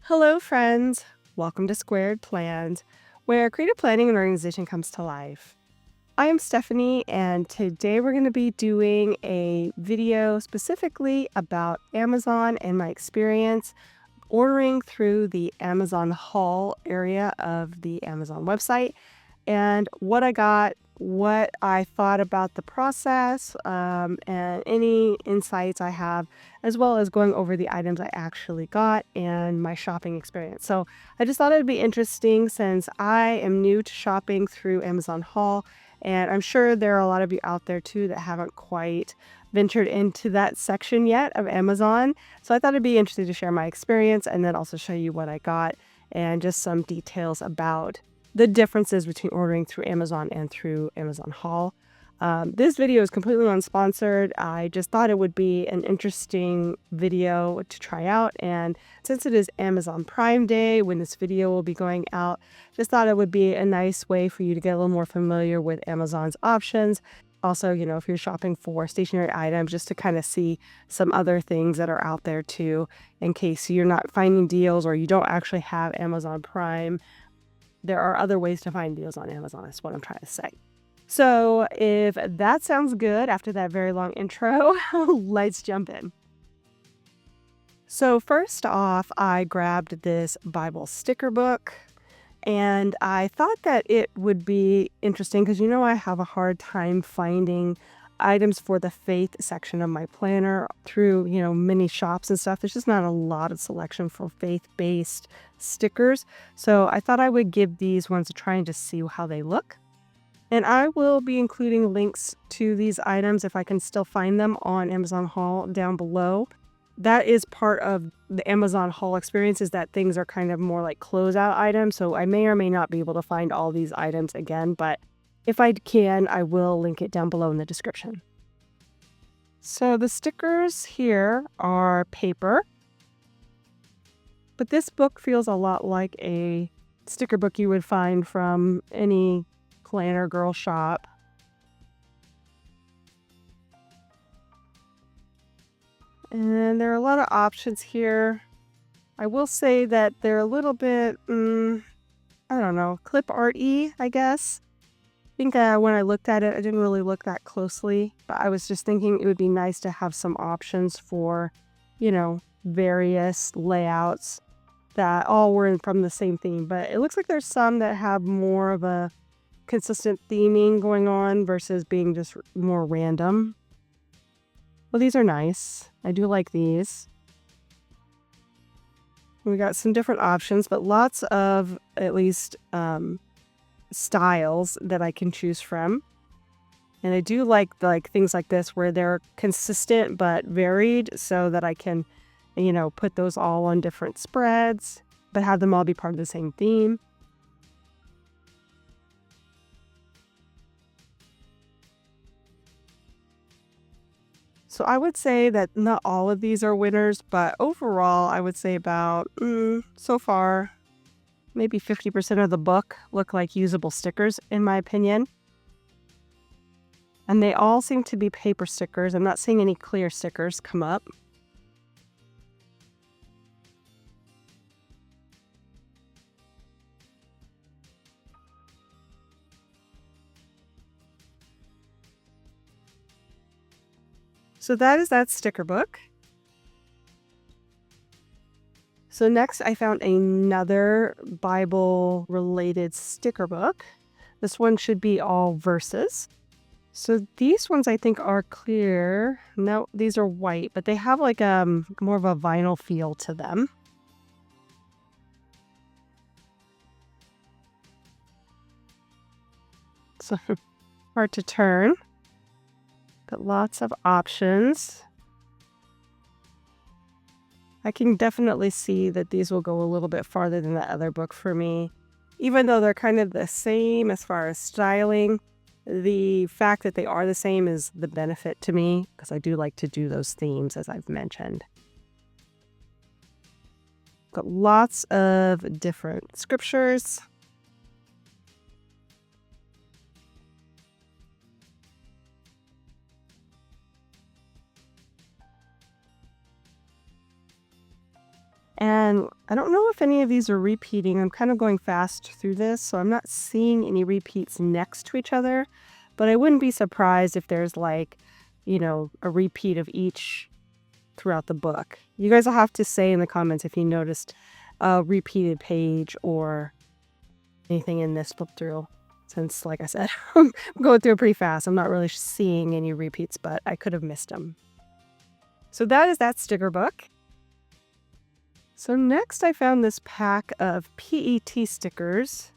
Hello, friends. Welcome to Squared Plans, where creative planning and organization comes to life. I am Stephanie, and today we're going to be doing a video specifically about Amazon and my experience ordering through the Amazon haul area of the Amazon website and what I got, what I thought about the process, and any insights I have, as well as going over the items I actually got and my shopping experience. So I just thought it'd be interesting since I am new to shopping through Amazon Haul, and I'm sure there are a lot of you out there too that haven't quite ventured into that section yet of Amazon. So I thought it'd be interesting to share my experience and then also show you what I got and just some details about the differences between ordering through Amazon and through Amazon Haul. This video is completely unsponsored. I just thought it would be an interesting video to try out. And since it is Amazon Prime Day when this video will be going out, just thought it would be a nice way for you to get a little more familiar with Amazon's options. Also, if you're shopping for stationery items, just to kind of see some other things that are out there too, in case you're not finding deals or you don't actually have Amazon Prime. There are other ways to find deals on Amazon, is what I'm trying to say. So if that sounds good after that very long intro, let's jump in. So first off, I grabbed this Bible sticker book, and I thought that it would be interesting because I have a hard time finding items for the faith section of my planner through, many shops and stuff. There's just not a lot of selection for faith-based stickers. So I thought I would give these ones a try and just see how they look. And I will be including links to these items if I can still find them on Amazon Haul down below. That is part of the Amazon Haul experience, is that things are kind of more like closeout items. So I may or may not be able to find all these items again, but if I can, I will link it down below in the description. So the stickers here are paper, but this book feels a lot like a sticker book you would find from any planner girl shop. And there are a lot of options here. I will say that they're a little bit, I don't know, clip art-y, I guess. I think when I looked at it, I didn't really look that closely, but I was just thinking it would be nice to have some options for, various layouts that all were from the same theme. But it looks like there's some that have more of a consistent theming going on versus being just more random. Well, these are nice. I do like these. We got some different options, but lots of at least styles that I can choose from. And I do like things like this where they're consistent but varied, so that I can, put those all on different spreads, but have them all be part of the same theme. So I would say that not all of these are winners, but overall, I would say about, so far, maybe 50% of the book look like usable stickers, in my opinion. And they all seem to be paper stickers. I'm not seeing any clear stickers come up. So that is that sticker book. So next I found another Bible-related sticker book. This one should be all verses. So these ones I think are clear. No, these are white, but they have like more of a vinyl feel to them. So hard to turn, but lots of options. I can definitely see that these will go a little bit farther than the other book for me. Even though they're kind of the same as far as styling, the fact that they are the same is the benefit to me, because I do like to do those themes, as I've mentioned. Got lots of different scriptures. And I don't know if any of these are repeating. I'm kind of going fast through this, so I'm not seeing any repeats next to each other. But I wouldn't be surprised if there's like, a repeat of each throughout the book. You guys will have to say in the comments if you noticed a repeated page or anything in this flip through. Since, like I said, I'm going through it pretty fast. I'm not really seeing any repeats, but I could have missed them. So that is that sticker book. So next I found this pack of PET stickers,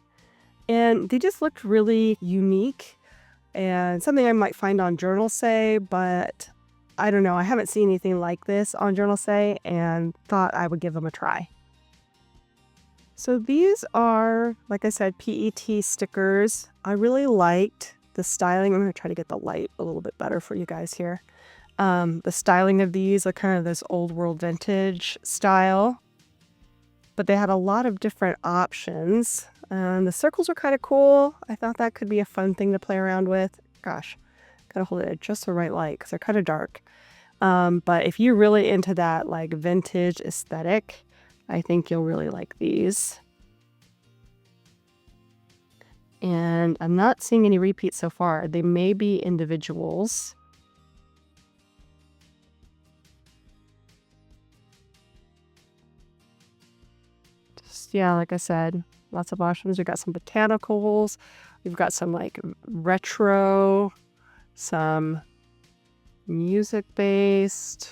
and they just looked really unique and something I might find on Journal Say, but I don't know. I haven't seen anything like this on Journal Say and thought I would give them a try. So these are, like I said, PET stickers. I really liked the styling. I'm going to try to get the light a little bit better for you guys here. The styling of these are kind of this old world vintage style, but they had a lot of different options. The circles are kind of cool. I thought that could be a fun thing to play around with. Gosh, gotta hold it at just the right light because they're kind of dark. But if you're really into that like vintage aesthetic, I think you'll really like these. And I'm not seeing any repeats so far. They may be individuals. Just, yeah, like I said, lots of options. We've got some botanicals. We've got some like retro, some music-based.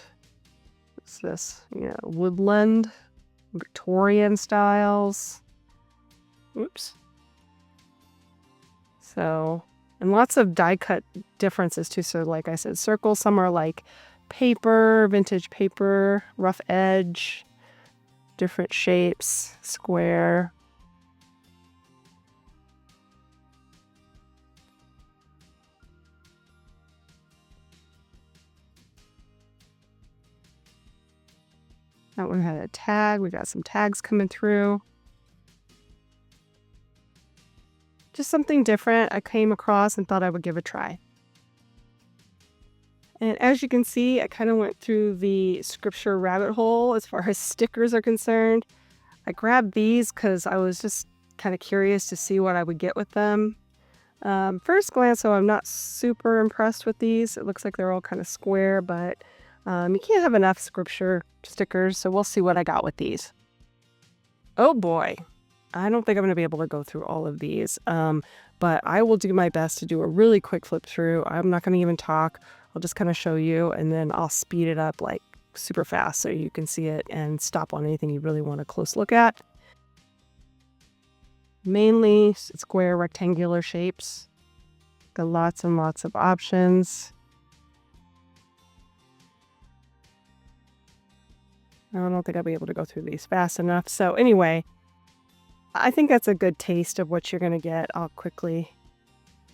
What's this? Woodland, Victorian styles. Oops. So, and lots of die cut differences too. So like I said, circles, some are like paper, vintage paper, rough edge, different shapes, square. That one had a tag. We got some tags coming through. Just something different I came across and thought I would give a try. And as you can see, I kind of went through the scripture rabbit hole as far as stickers are concerned. I grabbed these because I was just kind of curious to see what I would get with them. First glance, though, I'm not super impressed with these. It looks like they're all kind of square, but you can't have enough scripture stickers, so we'll see what I got with these. Oh boy. I don't think I'm going to be able to go through all of these, but I will do my best to do a really quick flip through. I'm not going to even talk. I'll just kind of show you, and then I'll speed it up like super fast so you can see it and stop on anything you really want a close look at. Mainly square rectangular shapes. Got lots and lots of options. I don't think I'll be able to go through these fast enough. So anyway, I think that's a good taste of what you're going to get. I'll quickly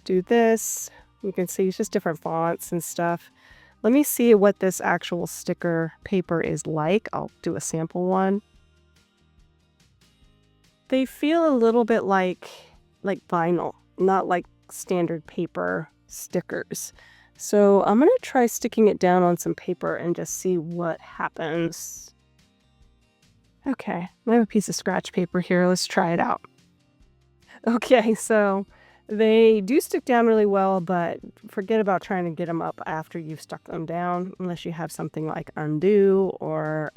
do this. You can see it's just different fonts and stuff. Let me see what this actual sticker paper is like. I'll do a sample one. They feel a little bit like vinyl, not like standard paper stickers. So I'm going to try sticking it down on some paper and just see what happens. Okay, I have a piece of scratch paper here. Let's try it out. Okay, so they do stick down really well, but forget about trying to get them up after you've stuck them down, unless you have something like undo or,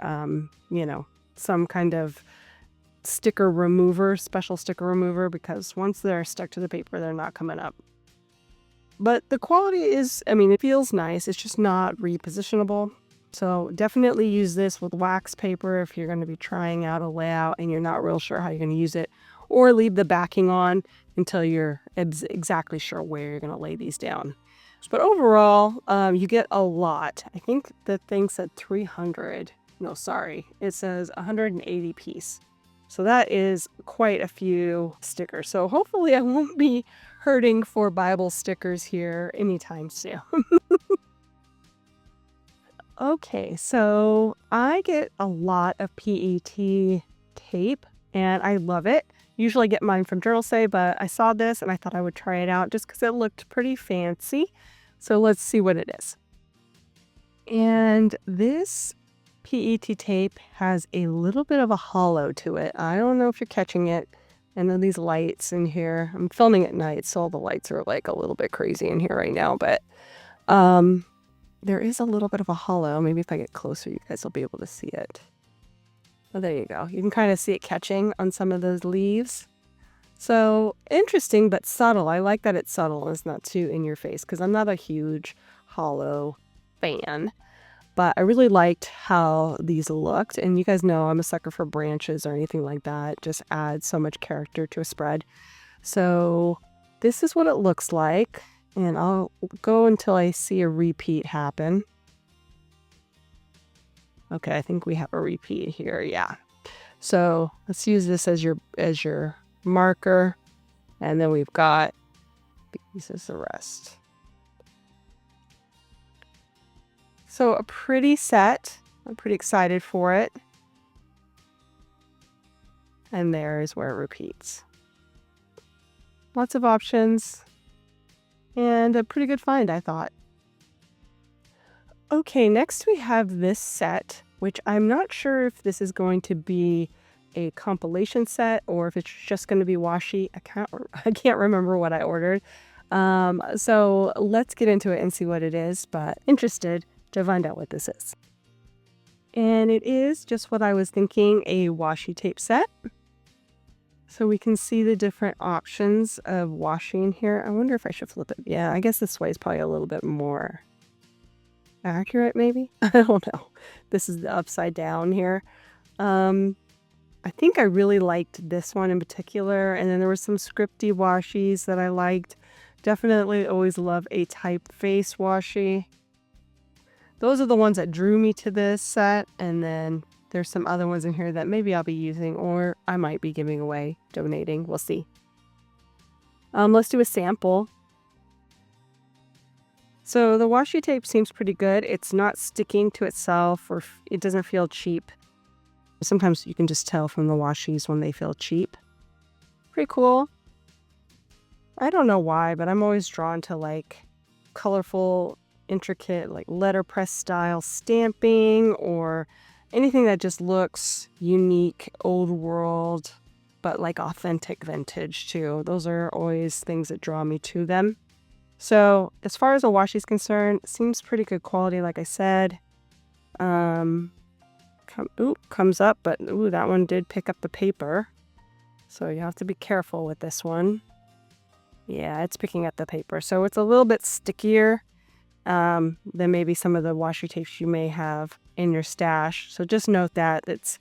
some kind of sticker remover, special sticker remover, because once they're stuck to the paper, they're not coming up. But the quality is, it feels nice. It's just not repositionable. So definitely use this with wax paper if you're going to be trying out a layout and you're not real sure how you're going to use it, or leave the backing on until you're exactly sure where you're going to lay these down. But overall, you get a lot. I think the thing said 300. No, sorry. It says 180 piece. So that is quite a few stickers. So hopefully I won't be hurting for Bible stickers here anytime soon. Okay, so I get a lot of PET tape and I love it. Usually I get mine from Journal Say, but I saw this and I thought I would try it out just because it looked pretty fancy. So let's see what it is. And this PET tape has a little bit of a hollow to it. I don't know if you're catching it. And then these lights in here, I'm filming at night, so all the lights are like a little bit crazy in here right now, but there is a little bit of a hollow. Maybe if I get closer, you guys will be able to see it. Oh, there you go. You can kind of see it catching on some of those leaves. So interesting, but subtle. I like that it's subtle and it's not too in your face because I'm not a huge hollow fan. But I really liked how these looked. And you guys know I'm a sucker for branches or anything like that. It just adds so much character to a spread. So this is what it looks like. And I'll go until I see a repeat happen. Okay, I think we have a repeat here. Yeah. So let's use this as your marker. And then we've got pieces the rest. So a pretty set. I'm pretty excited for it. And there's where it repeats. Lots of options. And a pretty good find, I thought. Okay, next we have this set, which I'm not sure if this is going to be a compilation set or if it's just going to be washi. I can't remember what I ordered. So let's get into it and see what it is, but interested to find out what this is. And it is just what I was thinking, a washi tape set. So we can see the different options of washi in here. I wonder if I should flip it. Yeah, I guess this way is probably a little bit more accurate, maybe. I don't know. This is the upside down here. I think I really liked this one in particular. And then there were some scripty washis that I liked. Definitely always love a typeface washi. Those are the ones that drew me to this set. And then there's some other ones in here that maybe I'll be using or I might be giving away, donating. We'll see. Let's do a sample. So the washi tape seems pretty good. It's not sticking to itself or it doesn't feel cheap. Sometimes you can just tell from the washis when they feel cheap. Pretty cool. I don't know why, but I'm always drawn to like colorful, intricate, like letterpress style stamping or anything that just looks unique, old world, but like authentic vintage too. Those are always things that draw me to them. So as far as the washi is concerned, it seems pretty good quality, like I said. Comes up, but that one did pick up the paper. So you have to be careful with this one. Yeah, it's picking up the paper. So it's a little bit stickier than maybe some of the washi tapes you may have in your stash. So just note that it's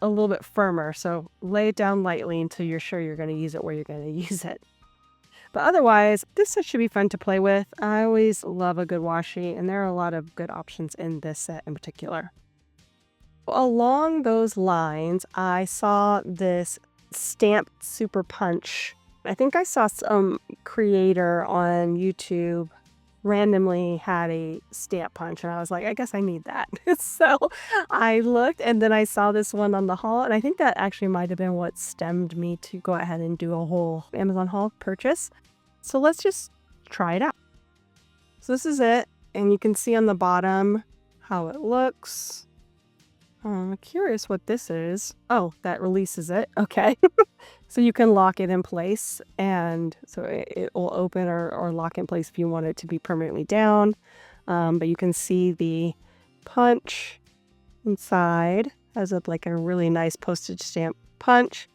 a little bit firmer. So lay it down lightly until you're sure you're going to use it where you're going to use it. But otherwise, this set should be fun to play with. I always love a good washi, and there are a lot of good options in this set in particular. Along those lines, I saw this stamped super punch. I think I saw some creator on YouTube randomly had a stamp punch, and I was like, I guess I need that. So I looked, and then I saw this one on the haul, and I think that actually might have been what stemmed me to go ahead and do a whole Amazon haul purchase. So let's just try it out. So this is it, and you can see on the bottom how it looks. I'm curious what this is. Oh, that releases it. Okay. So you can lock it in place, and so it will open or lock in place if you want it to be permanently down. But you can see the punch inside has like a really nice postage stamp punch.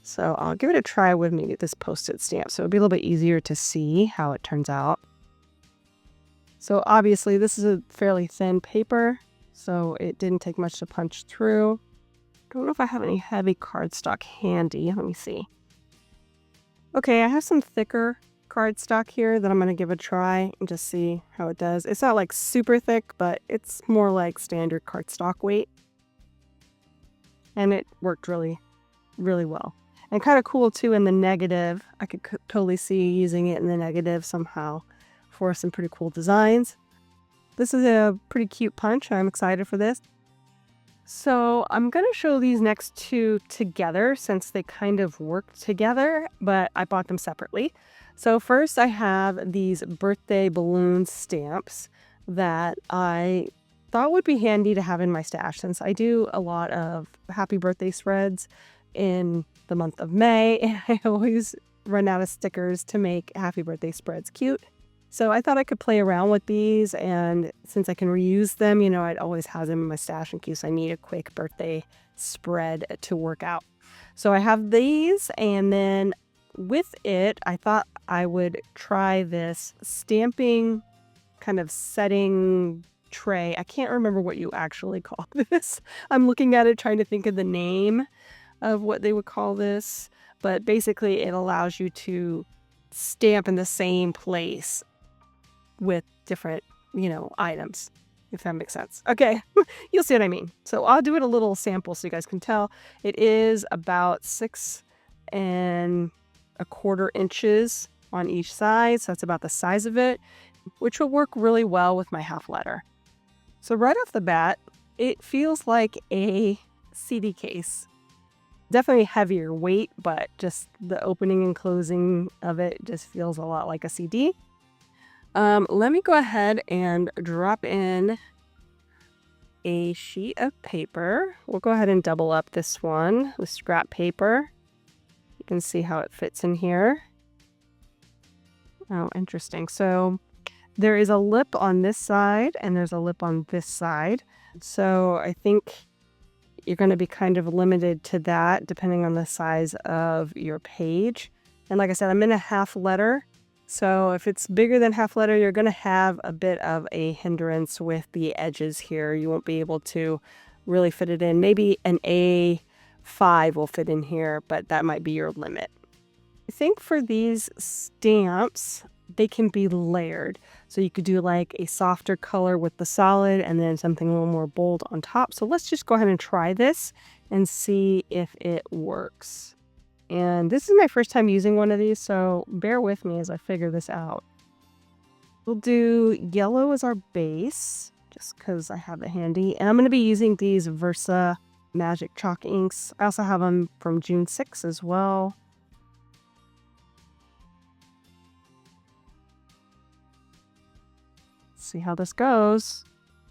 So I'll give it a try with me this postage stamp. So it'll be a little bit easier to see how it turns out. So obviously this is a fairly thin paper, so it didn't take much to punch through. Don't know if I have any heavy cardstock handy. Let me see. Okay, I have some thicker cardstock here that I'm going to give a try and just see how it does. It's not like super thick, but it's more like standard cardstock weight. And it worked really, really well. And kind of cool too in the negative. I could totally see using it in the negative somehow for some pretty cool designs. This is a pretty cute punch. I'm excited for this. So I'm going to show these next two together since they kind of work together, but I bought them separately. So first I have these birthday balloon stamps that I thought would be handy to have in my stash since I do a lot of happy birthday spreads in the month of May, and I always run out of stickers to make happy birthday spreads cute. So I thought I could play around with these, and since I can reuse them, you know, I'd always have them in my stash in case I need a quick birthday spread to work out. So I have these, and then with it, I thought I would try this stamping kind of setting tray. I can't remember what you actually call this. I'm looking at it trying to think of the name of what they would call this, but basically it allows you to stamp in the same place with different, you know, items, if that makes sense. Okay, you'll see what I mean. So I'll do it a little sample so you guys can tell. It is about 6¼ inches on each side, so that's about the size of it, which will work really well with my half letter. So right off the bat, it feels like a CD case. Definitely heavier weight, but just the opening and closing of it just feels a lot like a CD. Let me go ahead and drop in a sheet of paper. We'll go ahead and double up this one with scrap paper. You can see how it fits in here. Oh, interesting. So there is a lip on this side and there's a lip on this side. So I think you're going to be kind of limited to that depending on the size of your page. And like I said, I'm in a half letter. So if it's bigger than half letter, you're going to have a bit of a hindrance with the edges here. You won't be able to really fit it in. Maybe an A5 will fit in here, but that might be your limit. I think for these stamps, they can be layered. So you could do like a softer color with the solid and then something a little more bold on top. So let's just go ahead and try this and see if it works. And this is my first time using one of these, so bear with me as I figure this out. We'll do yellow as our base, just because I have it handy. And I'm going to be using these Versa Magic Chalk inks. I also have them from June 6 as well. Let's see how this goes.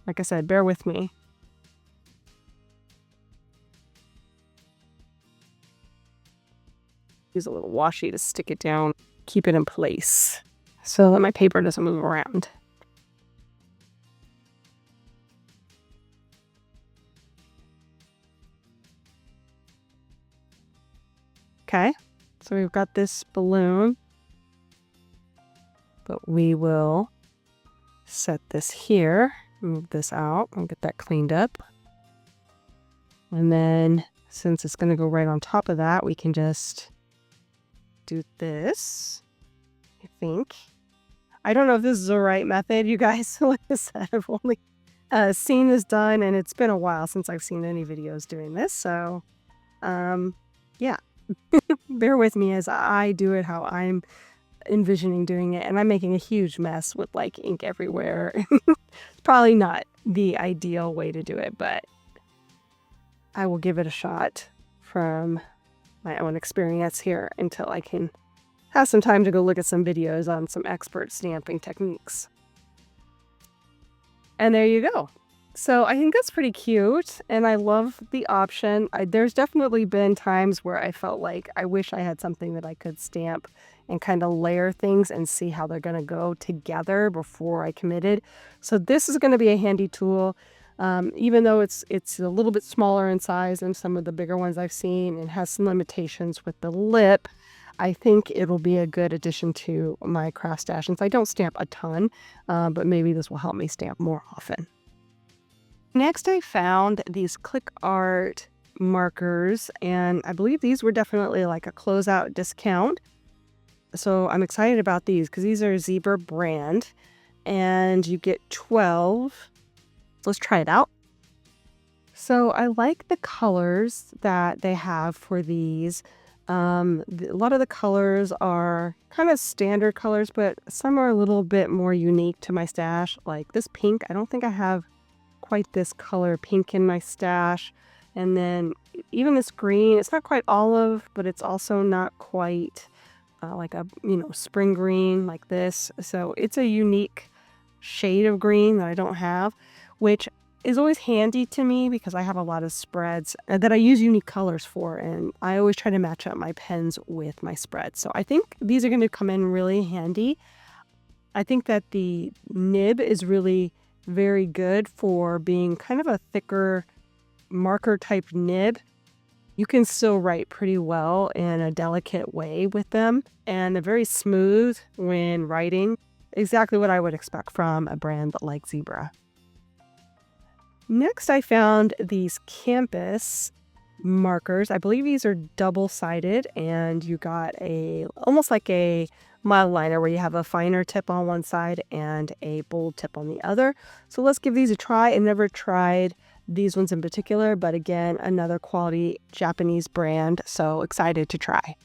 Like I said, bear with me. Use a little washi to stick it down, keep it in place so that my paper doesn't move around. Okay, so we've got this balloon, but we will set this here, move this out and get that cleaned up. And then since it's going to go right on top of that, we can just do this, I think. I don't know if this is the right method, you guys. Like I said, I've only seen this done, and it's been a while since I've seen any videos doing this. So, yeah, bear with me as I do it how I'm envisioning doing it. And I'm making a huge mess with like ink everywhere. It's probably not the ideal way to do it, but I will give it a shot from my own experience here until I can have some time to go look at some videos on some expert stamping techniques. And there you go. So I think that's pretty cute, and I love the option. There's definitely been times where I felt like I wish I had something that I could stamp and kind of layer things and see how they're going to go together before I committed. So this is going to be a handy tool. Even though it's a little bit smaller in size than some of the bigger ones I've seen and has some limitations with the lip, I think it'll be a good addition to my craft stash. Since I don't stamp a ton, but maybe this will help me stamp more often. Next, I found these ClickArt markers, and I believe these were definitely like a closeout discount. So I'm excited about these because these are Zebra brand, and you get 12. Let's try it out. So I like the colors that they have for these. A lot of the colors are kind of standard colors, but some are a little bit more unique to my stash. Like this pink, I don't think I have quite this color pink in my stash. And then even this green, it's not quite olive, but it's also not quite like a, spring green like this. So it's a unique shade of green that I don't have, which is always handy to me because I have a lot of spreads that I use unique colors for, and I always try to match up my pens with my spreads. So I think these are going to come in really handy. I think that the nib is really very good for being kind of a thicker marker type nib. You can still write pretty well in a delicate way with them, and they're very smooth when writing. Exactly what I would expect from a brand like Zebra. Next, I found these Campus markers. I believe these are double-sided, and you got almost like a mild liner where you have a finer tip on one side and a bold tip on the other. So let's give these a try. I never tried these ones in particular, but again, another quality Japanese brand, so excited to try.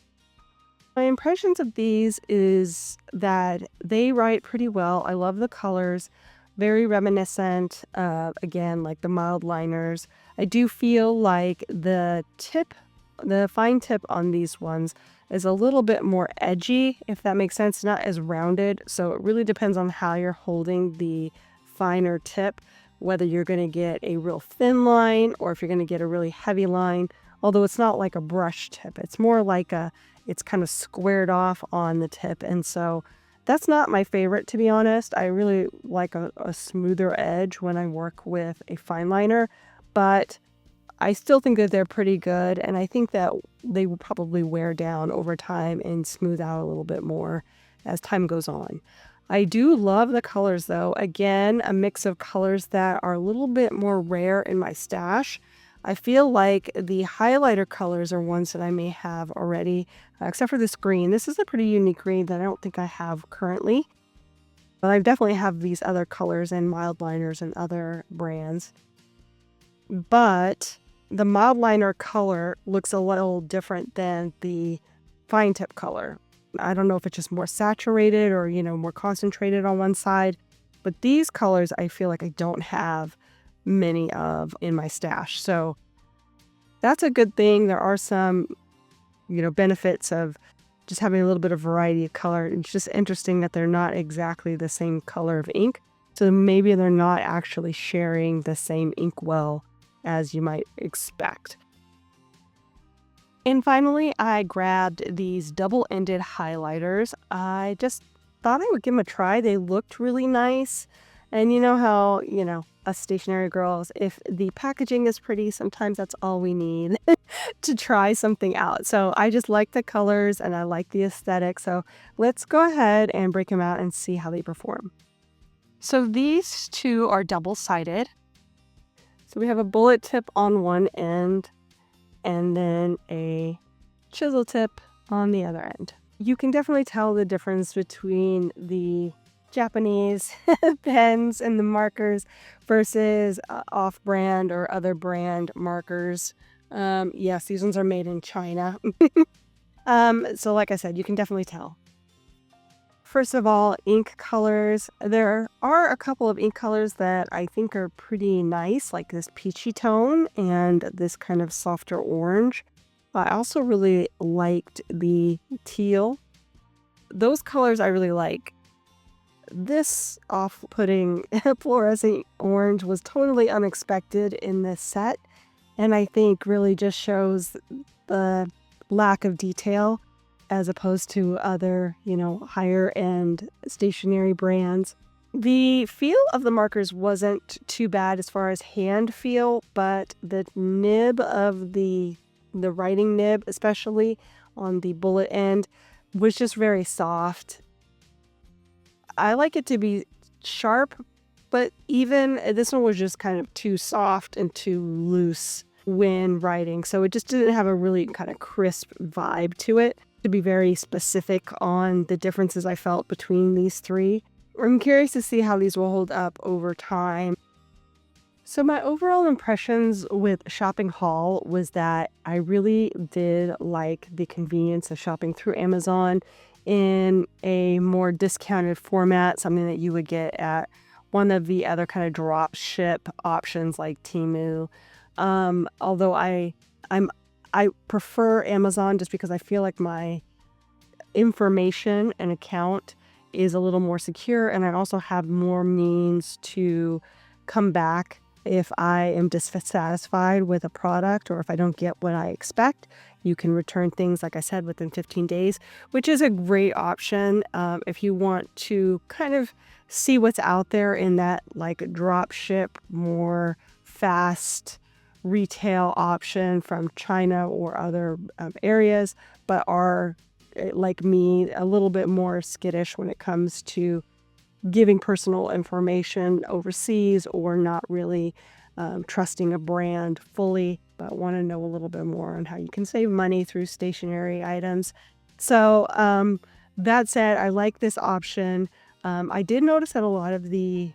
My impressions of these is that they write pretty well. I love the colors, very reminiscent of, again, like the mild liners. I do feel like the fine tip on these ones is a little bit more edgy, if that makes sense, not as rounded. So it really depends on how you're holding the finer tip, whether you're going to get a real thin line or if you're going to get a really heavy line. Although it's not like a brush tip, it's more like it's kind of squared off on the tip. And so that's not my favorite, to be honest. I really like a smoother edge when I work with a fine liner, but I still think that they're pretty good. And I think that they will probably wear down over time and smooth out a little bit more as time goes on. I do love the colors though. Again, a mix of colors that are a little bit more rare in my stash. I feel like the highlighter colors are ones that I may have already, except for this green. This is a pretty unique green that I don't think I have currently. But I definitely have these other colors and mild liners and other brands. But the mild liner color looks a little different than the fine tip color. I don't know if it's just more saturated or, more concentrated on one side. But these colors I feel like I don't have many of in my stash. So that's a good thing. There are some, benefits of just having a little bit of variety of color. It's just interesting that they're not exactly the same color of ink. So maybe they're not actually sharing the same ink well as you might expect. And finally, I grabbed these double-ended highlighters. I just thought I would give them a try. They looked really nice. And you know how, us stationery girls, if the packaging is pretty, sometimes that's all we need to try something out. So I just like the colors and I like the aesthetic. So let's go ahead and break them out and see how they perform. So these two are double-sided. So we have a bullet tip on one end and then a chisel tip on the other end. You can definitely tell the difference between the Japanese pens and the markers versus off-brand or other brand markers. Yes, these ones are made in China. So like I said, you can definitely tell. First of all, ink colors. There are a couple of ink colors that I think are pretty nice, like this peachy tone and this kind of softer orange. I also really liked the teal. Those colors I really like. This off-putting fluorescent orange was totally unexpected in this set, and I think really just shows the lack of detail as opposed to other, higher end stationery brands. The feel of the markers wasn't too bad as far as hand feel, but the nib of the writing nib, especially on the bullet end, was just very soft. I like it to be sharp, but even this one was just kind of too soft and too loose when writing. So it just didn't have a really kind of crisp vibe to it. To be very specific on the differences I felt between these three. I'm curious to see how these will hold up over time. So my overall impressions with shopping haul was that I really did like the convenience of shopping through Amazon in a more discounted format, something that you would get at one of the other kind of drop ship options like Temu. Although I prefer Amazon just because I feel like my information and account is a little more secure, and I also have more means to come back If I am dissatisfied with a product or if I don't get what I expect, you can return things, like I said, within 15 days, which is a great option if you want to kind of see what's out there in that like drop ship, more fast retail option from China or other areas, but are like me, a little bit more skittish when it comes to giving personal information overseas or not really trusting a brand fully, but want to know a little bit more on how you can save money through stationery items. So that said, I like this option. I did notice that a lot of the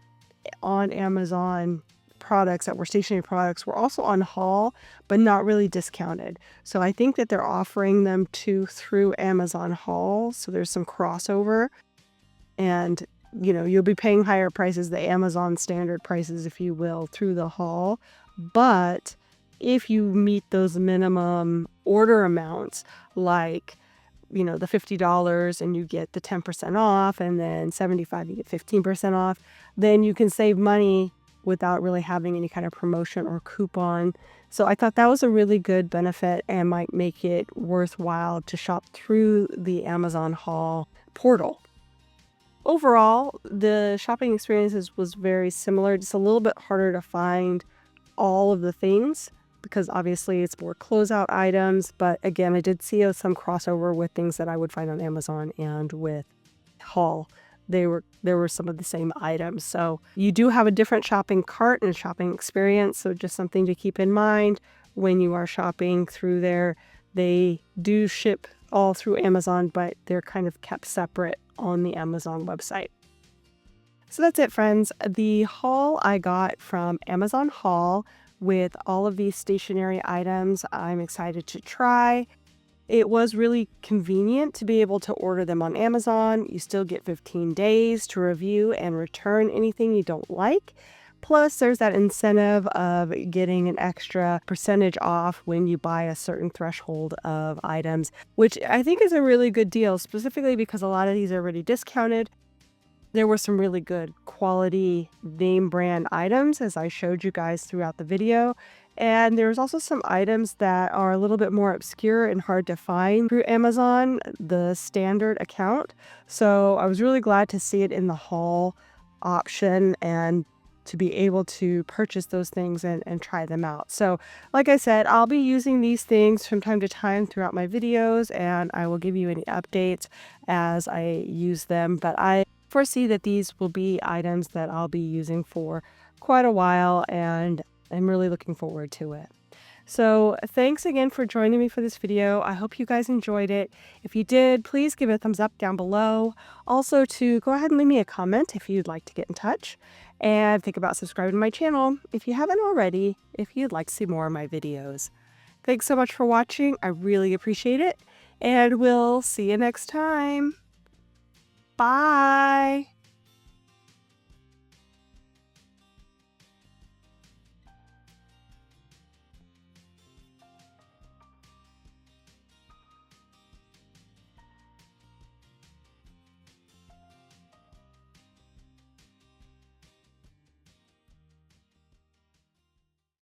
on Amazon products that were stationery products were also on haul, but not really discounted. So I think that they're offering them through Amazon haul. So there's some crossover, and you'll be paying higher prices, the Amazon standard prices, if you will, through the haul. But if you meet those minimum order amounts, like the $50 and you get the 10% off, and then 75 you get 15% off, then you can save money without really having any kind of promotion or coupon. So I thought that was a really good benefit and might make it worthwhile to shop through the Amazon haul portal. Overall, the shopping experiences was very similar, just a little bit harder to find all of the things because obviously it's more closeout items. But again, I did see some crossover with things that I would find on Amazon and with haul. There were some of the same items. So you do have a different shopping cart and shopping experience. So just something to keep in mind when you are shopping through there. They do ship all through Amazon, but they're kind of kept separate on the Amazon website. So that's it, friends. The haul I got from Amazon Haul with all of these stationery items, I'm excited to try. It was really convenient to be able to order them on Amazon. You still get 15 days to review and return anything you don't like. Plus, there's that incentive of getting an extra percentage off when you buy a certain threshold of items, which I think is a really good deal, specifically because a lot of these are already discounted. There were some really good quality name brand items, as I showed you guys throughout the video. And there's also some items that are a little bit more obscure and hard to find through Amazon, the standard account. So I was really glad to see it in the haul option and to be able to purchase those things and try them out. So like I said, I'll be using these things from time to time throughout my videos, and I will give you any updates as I use them. But I foresee that these will be items that I'll be using for quite a while, and I'm really looking forward to it. So thanks again for joining me for this video. I hope you guys enjoyed it. If you did, please give it a thumbs up down below. Also, to go ahead and leave me a comment if you'd like to get in touch, and think about subscribing to my channel if you haven't already, if you'd like to see more of my videos. Thanks so much for watching. I really appreciate it, and we'll see you next time. Bye.